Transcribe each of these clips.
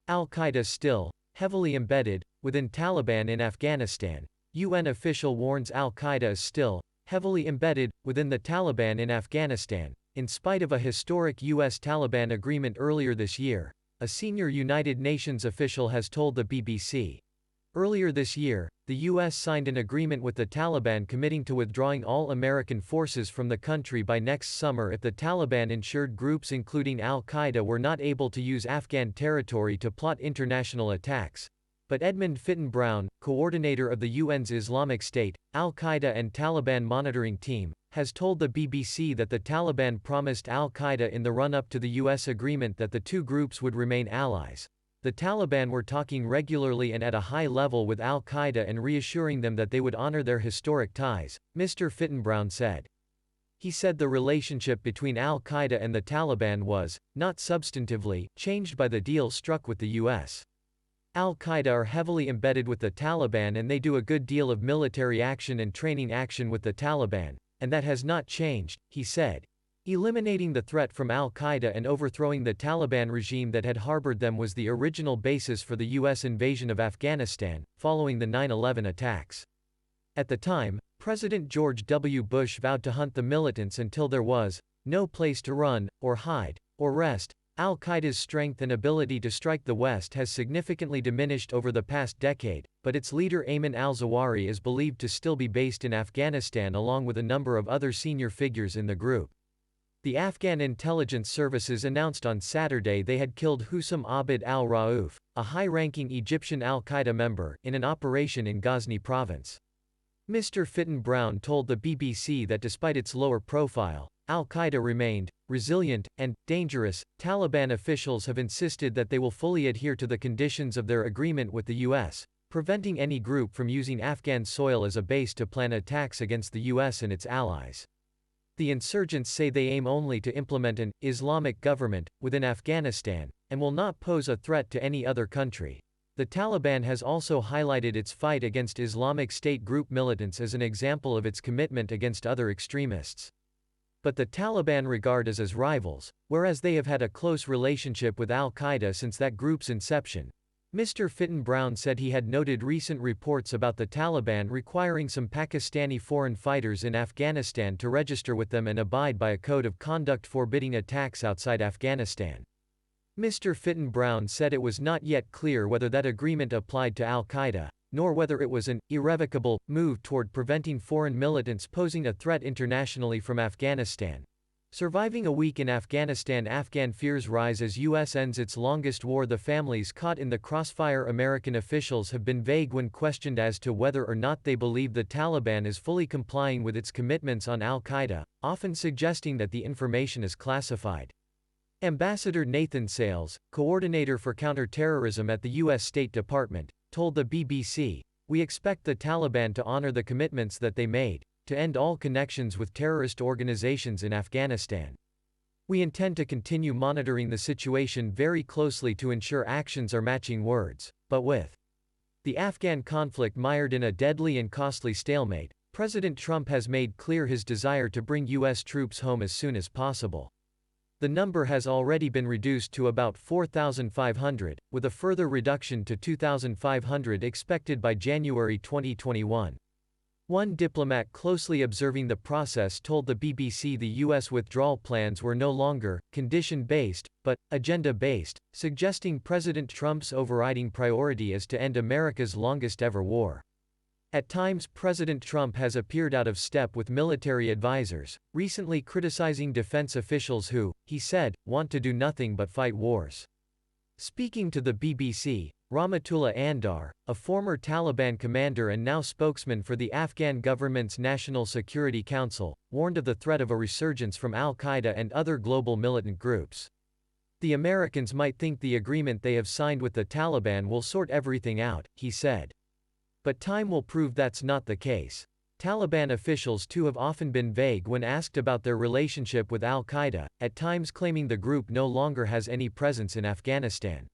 Al-Qaeda still heavily embedded within Taliban in Afghanistan. UN official warns Al-Qaeda is still heavily embedded within the Taliban in Afghanistan, in spite of a historic US-Taliban agreement earlier this year, a senior United Nations official has told the BBC. Earlier this year, the US signed an agreement with the Taliban committing to withdrawing all American forces from the country by next summer if the Taliban ensured groups including Al-Qaeda were not able to use Afghan territory to plot international attacks. But Edmund Fitton-Brown, coordinator of the UN's Islamic State, Al-Qaeda and Taliban monitoring team, has told the BBC that the Taliban promised Al-Qaeda in the run-up to the US agreement that the two groups would remain allies. The Taliban were talking regularly and at a high level with Al-Qaeda and reassuring them that they would honor their historic ties, Mr. Fitton-Brown said. He said the relationship between Al-Qaeda and the Taliban was, not substantively, changed by the deal struck with the US. Al-Qaeda are heavily embedded with the Taliban and they do a good deal of military action and training action with the Taliban, and that has not changed, he said. Eliminating the threat from Al-Qaeda and overthrowing the Taliban regime that had harbored them was the original basis for the US invasion of Afghanistan, following the 9/11 attacks. At the time, President George W. Bush vowed to hunt the militants until there was no place to run, or hide, or rest. Al-Qaeda's strength and ability to strike the West has significantly diminished over the past decade, but its leader Ayman al-Zawahiri is believed to still be based in Afghanistan along with a number of other senior figures in the group. The Afghan intelligence services announced on Saturday they had killed Hussam Abid al-Rauf, a high-ranking Egyptian al-Qaeda member, in an operation in Ghazni province. Mr. Fitton-Brown told the BBC that despite its lower profile, Al-Qaeda remained resilient and dangerous. Taliban officials have insisted that they will fully adhere to the conditions of their agreement with the US, preventing any group from using Afghan soil as a base to plan attacks against the US and its allies. The insurgents say they aim only to implement an Islamic government within Afghanistan, and will not pose a threat to any other country. The Taliban has also highlighted its fight against Islamic State group militants as an example of its commitment against other extremists. But the Taliban regard us as rivals, whereas they have had a close relationship with Al-Qaeda since that group's inception. Mr. Fitton-Brown said he had noted recent reports about the Taliban requiring some Pakistani foreign fighters in Afghanistan to register with them and abide by a code of conduct forbidding attacks outside Afghanistan. Mr. Fitton-Brown said it was not yet clear whether that agreement applied to Al-Qaeda, nor whether it was an irrevocable move toward preventing foreign militants posing a threat internationally from Afghanistan. Surviving a week in Afghanistan, Afghan fears rise as US ends its longest war. The families caught in the crossfire. American officials have been vague when questioned as to whether or not they believe the Taliban is fully complying with its commitments on Al-Qaeda, often suggesting that the information is classified. Ambassador Nathan Sales, coordinator for counterterrorism at the US State Department, told the BBC, "We expect the Taliban to honor the commitments that they made, to end all connections with terrorist organizations in Afghanistan. We intend to continue monitoring the situation very closely to ensure actions are matching words." But with the Afghan conflict mired in a deadly and costly stalemate, President Trump has made clear his desire to bring US troops home as soon as possible. The number has already been reduced to about 4,500, with a further reduction to 2,500 expected by January 2021. One diplomat closely observing the process told the BBC the US withdrawal plans were no longer condition-based, but agenda-based, suggesting President Trump's overriding priority is to end America's longest-ever war. At times, President Trump has appeared out of step with military advisors, recently criticizing defense officials who, he said, want to do nothing but fight wars. Speaking to the BBC, Rahmatullah Andar, a former Taliban commander and now spokesman for the Afghan government's National Security Council, warned of the threat of a resurgence from Al-Qaeda and other global militant groups. The Americans might think the agreement they have signed with the Taliban will sort everything out, he said. But time will prove that's not the case. Taliban officials too have often been vague when asked about their relationship with Al-Qaeda, at times claiming the group no longer has any presence in Afghanistan.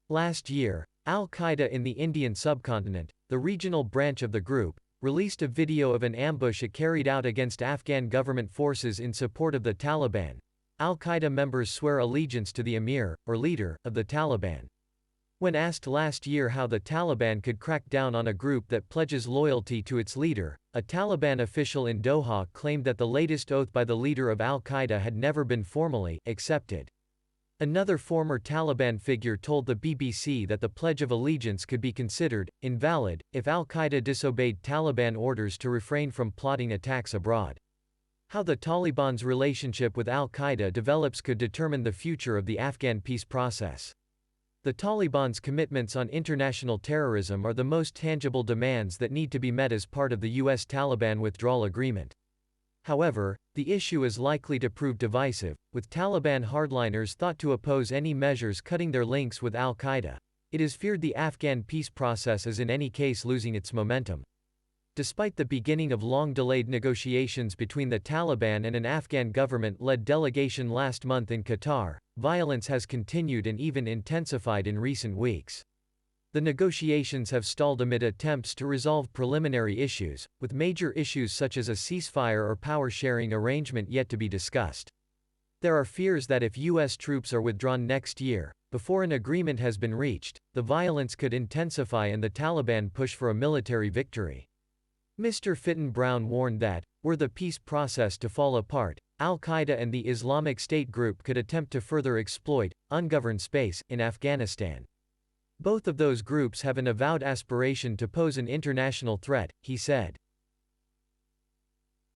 Last year, Al-Qaeda in the Indian subcontinent, the regional branch of the group, released a video of an ambush it carried out against Afghan government forces in support of the Taliban. Al-Qaeda members swear allegiance to the emir, or leader, of the Taliban. When asked last year how the Taliban could crack down on a group that pledges loyalty to its leader, a Taliban official in Doha claimed that the latest oath by the leader of Al-Qaeda had never been formally accepted. Another former Taliban figure told the BBC that the Pledge of Allegiance could be considered invalid if Al-Qaeda disobeyed Taliban orders to refrain from plotting attacks abroad. How the Taliban's relationship with Al-Qaeda develops could determine the future of the Afghan peace process. The Taliban's commitments on international terrorism are the most tangible demands that need to be met as part of the US-Taliban withdrawal agreement. However, the issue is likely to prove divisive, with Taliban hardliners thought to oppose any measures cutting their links with Al-Qaeda. It is feared the Afghan peace process is in any case losing its momentum. Despite the beginning of long-delayed negotiations between the Taliban and an Afghan government-led delegation last month in Qatar, violence has continued and even intensified in recent weeks. The negotiations have stalled amid attempts to resolve preliminary issues, with major issues such as a ceasefire or power-sharing arrangement yet to be discussed. There are fears that if U.S. troops are withdrawn next year, before an agreement has been reached, the violence could intensify and the Taliban push for a military victory. Mr. Fitton-Brown warned that, were the peace process to fall apart, Al-Qaeda and the Islamic State group could attempt to further exploit ungoverned space in Afghanistan. Both of those groups have an avowed aspiration to pose an international threat, he said.